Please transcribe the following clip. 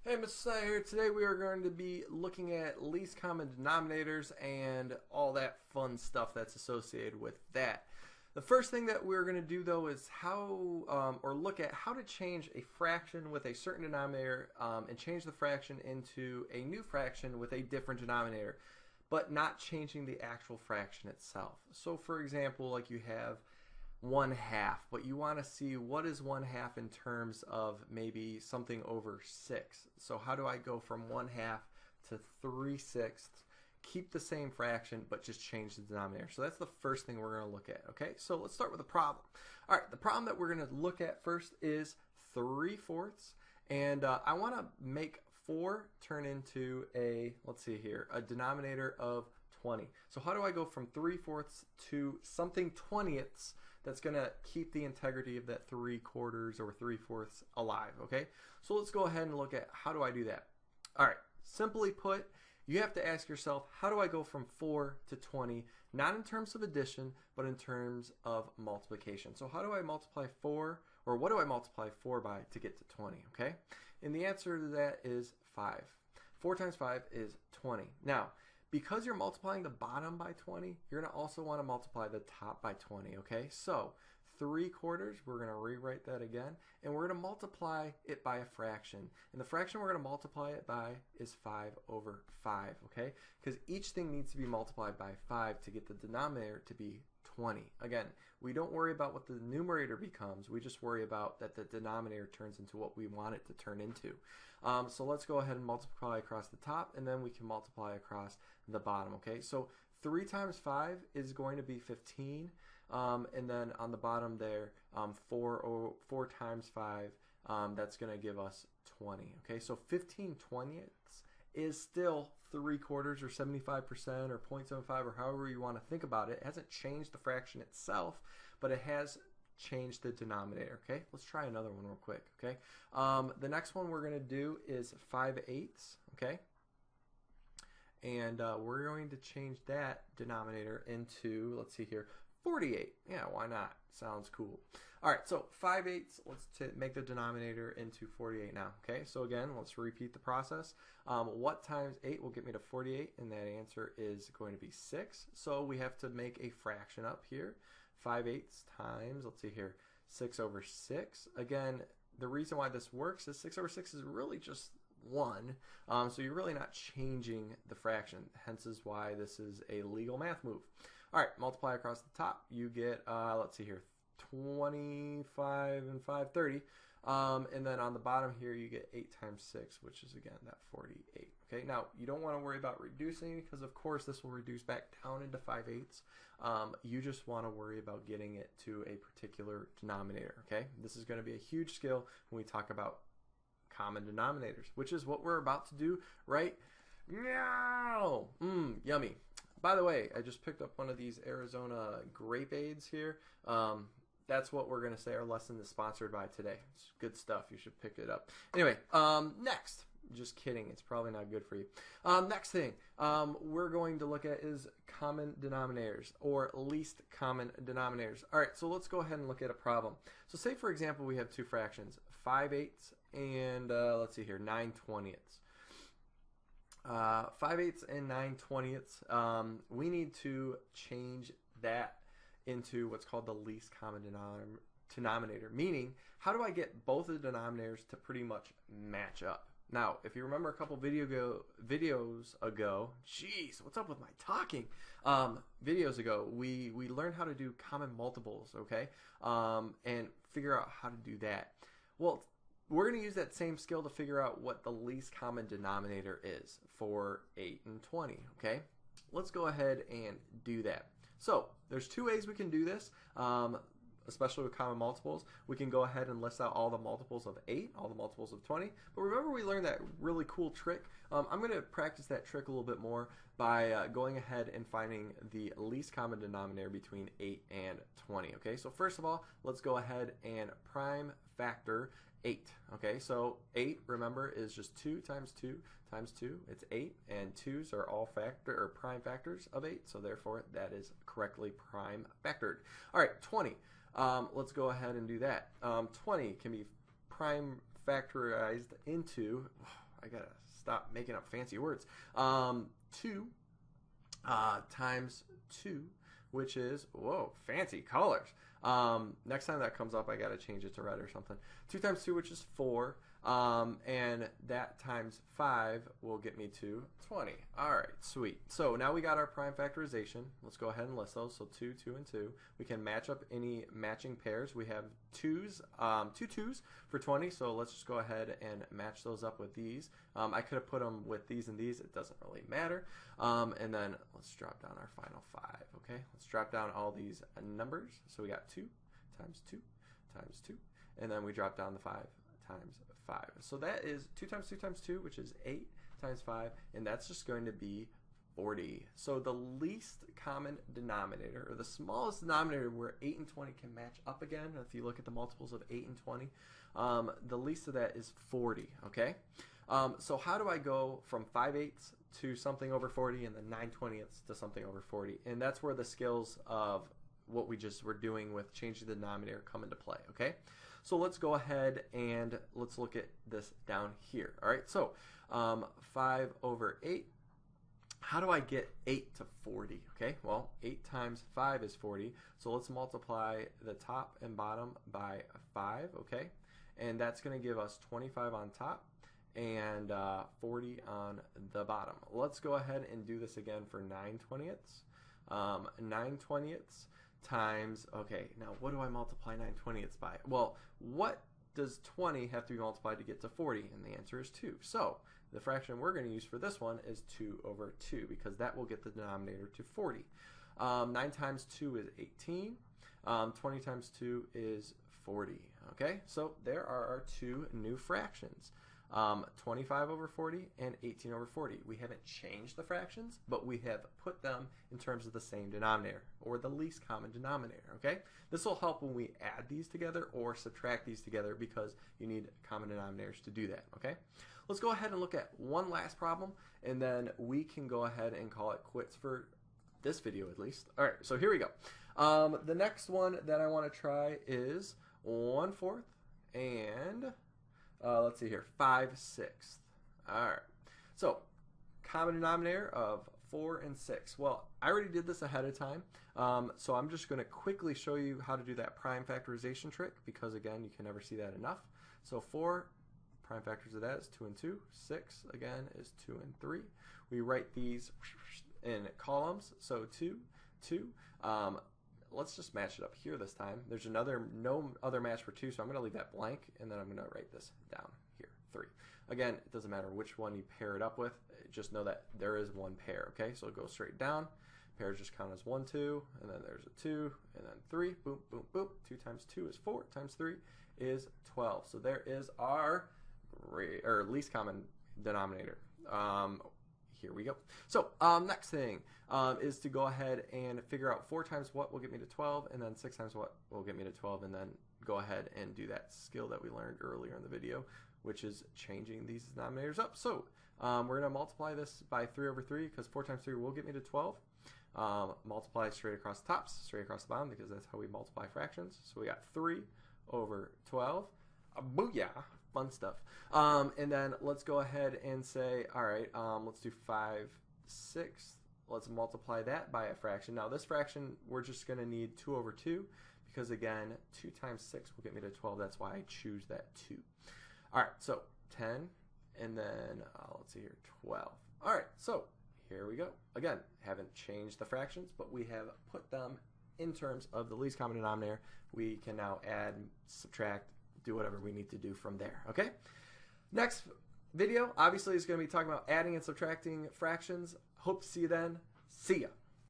Hey, Mr. Snyder here. Today we are going to be looking at least common denominators and all that fun stuff that's associated with that. The first thing that we're going to do though is look at how to change a fraction with a certain denominator and change the fraction into a new fraction with a different denominator, but not changing the actual fraction itself. So for example, like you have 1/2, but you want to see what is 1/2 in terms of maybe something over 6. So how do I go from 1/2 to 3/6, keep the same fraction, but just change the denominator? So that's the first thing we're going to look at. Okay, so let's start with the problem. All right, the problem that we're going to look at first is 3/4, and I want to make 4 turn into a, let's see here, a denominator of 20. So how do I go from 3/4 to something 20ths that's going to keep the integrity of that 3/4 or 3/4 alive? Okay, so let's go ahead and look at how do I do that. All right, simply put, you have to ask yourself, how do I go from 4 to 20, not in terms of addition, but in terms of multiplication? So how do I multiply 4, or what do I multiply 4 by to get to 20? Okay, and the answer to that is 5. 4 times 5 is 20. Now, because you're multiplying the bottom by 20, you're going to also want to multiply the top by 20, okay? So 3/4, we're going to rewrite that again, and we're going to multiply it by a fraction. And the fraction we're going to multiply it by is 5/5, okay? Because each thing needs to be multiplied by 5 to get the denominator to be 20. Again, we don't worry about what the numerator becomes, we just worry about that the denominator turns into what we want it to turn into. So let's go ahead and multiply across the top, and then we can multiply across the bottom, okay? So 3 times 5 is going to be 15, and then on the bottom there, 4 times 5, that's going to give us 20, okay? So 15/20ths is still 3/4 or 75% or 0.75 or however you want to think about it. It hasn't changed the fraction itself, but it has changed the denominator. Okay, let's try another one real quick. Okay, the next one we're going to do is 5/8. Okay, and we're going to change that denominator into, let's see here, 48. Yeah, why not? Sounds cool. All right, so 5/8, let's make the denominator into 48 now. Okay, so again, let's repeat the process. What times 8 will get me to 48? And that answer is going to be 6. So we have to make a fraction up here. 5/8 times, let's see here, 6/6. Again, the reason why this works is 6/6 is really just 1. So you're really not changing the fraction. Hence is why this is a legal math move. All right, multiply across the top. You get, let's see here, 25 and 5, 30. And then on the bottom here, you get 8 times 6, which is, again, that 48. Okay, now you don't want to worry about reducing because, of course, this will reduce back down into 5/8. You just want to worry about getting it to a particular denominator. Okay, this is going to be a huge skill when we talk about common denominators, which is what we're about to do right now. Yummy. By the way, I just picked up one of these Arizona grape aids here. That's what we're going to say our lesson is sponsored by today. It's good stuff. You should pick it up. Anyway, next. Just kidding. It's probably not good for you. Next thing we're going to look at is common denominators or least common denominators. All right, so let's go ahead and look at a problem. So say, for example, we have two fractions, 5/8 and let's see here, 9/20ths. 5/8 and 9/20ths. We need to change that into what's called the least common denominator, meaning how do I get both of the denominators to pretty much match up? Now, if you remember a couple videos ago, jeez, what's up with my talking? Videos ago, we learned how to do common multiples, okay, and figure out how to do that. Well, we're going to use that same skill to figure out what the least common denominator is for 8 and 20, okay? Let's go ahead and do that. So there's two ways we can do this, especially with common multiples. We can go ahead and list out all the multiples of 8, all the multiples of 20. But remember we learned that really cool trick? I'm going to practice that trick a little bit more by going ahead and finding the least common denominator between 8 and 20. Okay, so first of all, let's go ahead and prime factor 8. Okay, so 8, remember, is just 2 times 2 times 2. It's 8, and 2's are all prime factors of 8, so therefore that is correctly prime factored. All right, 20. Let's go ahead and do that. 20 can be prime factorized into, I gotta stop making up fancy words. 2 times 2, which is, whoa, fancy colors. Next time that comes up, I gotta change it to red or something. 2 times 2, which is 4. And that times 5 will get me to 20. All right, sweet. So now we got our prime factorization. Let's go ahead and list those. So 2, 2, and 2. We can match up any matching pairs. We have 2's, 2 2's for 20. So let's just go ahead and match those up with these. I could have put them with these and these. It doesn't really matter. And then let's drop down our final 5. Okay, let's drop down all these numbers. So we got 2 times 2 times 2. And then we drop down the 5 times 5. So that is 2 times 2 times 2, which is 8 times 5, and that's just going to be 40. So the least common denominator, or the smallest denominator where 8 and 20 can match up again, if you look at the multiples of 8 and 20, the least of that is 40, okay? So how do I go from 5/8 to something over 40 and then 9/20 to something over 40? And that's where the skills of what we just were doing with changing the denominator come into play, okay? So let's go ahead and let's look at this down here. All right, so 5/8. How do I get 8 to 40? Okay, well, 8 times 5 is 40. So let's multiply the top and bottom by 5, okay? And that's going to give us 25 on top and 40 on the bottom. Let's go ahead and do this again for 9/20. 9/20 times, okay, now what do I multiply 9/20 by? Well, what does 20 have to be multiplied to get to 40? And the answer is 2. So the fraction we're going to use for this one is 2/2 because that will get the denominator to 40. 9 times 2 is 18. 20 times 2 is 40. Okay, so there are our 2 new fractions. 25/40 and 18/40. We haven't changed the fractions, but we have put them in terms of the same denominator, or the least common denominator, okay? This will help when we add these together or subtract these together because you need common denominators to do that, okay? Let's go ahead and look at one last problem, and then we can go ahead and call it quits for this video at least. All right, so here we go. The next one that I want to try is 1/4 and let's see here, 5/6. All right, so common denominator of 4 and 6. Well, I already did this ahead of time, so I'm just going to quickly show you how to do that prime factorization trick because, again, you can never see that enough. So 4, prime factors of that is 2 and 2. 6, again, is 2 and 3. We write these in columns, so 2, 2. Let's just match it up here this time. There's no other match for 2, so I'm going to leave that blank, and then I'm going to write this down here, 3. Again, it doesn't matter which one you pair it up with. Just know that there is one pair, okay? So it goes straight down. Pairs just count as 1, 2, and then there's a 2, and then 3. Boom, boom, boom. 2 times 2 is 4, times 3 is 12. So there is our least common denominator. Here we go. So next thing is to go ahead and figure out 4 times what will get me to 12, and then 6 times what will get me to 12, and then go ahead and do that skill that we learned earlier in the video, which is changing these denominators up. So we're going to multiply this by 3/3 because 4 times 3 will get me to 12. Multiply straight across the tops, straight across the bottom because that's how we multiply fractions. So we got 3/12. Booyah! Fun stuff. And then let's go ahead and say, all right, let's do 5/6. Let's multiply that by a fraction. Now this fraction, we're just going to need 2/2 because, again, 2 times 6 will get me to 12. That's why I choose that 2. All right, so 10, and then let's see here, 12. All right, so here we go. Again, haven't changed the fractions, but we have put them in terms of the least common denominator. We can now add, subtract, do whatever we need to do from there, okay? Next video, obviously, is going to be talking about adding and subtracting fractions. Hope to see you then. See ya.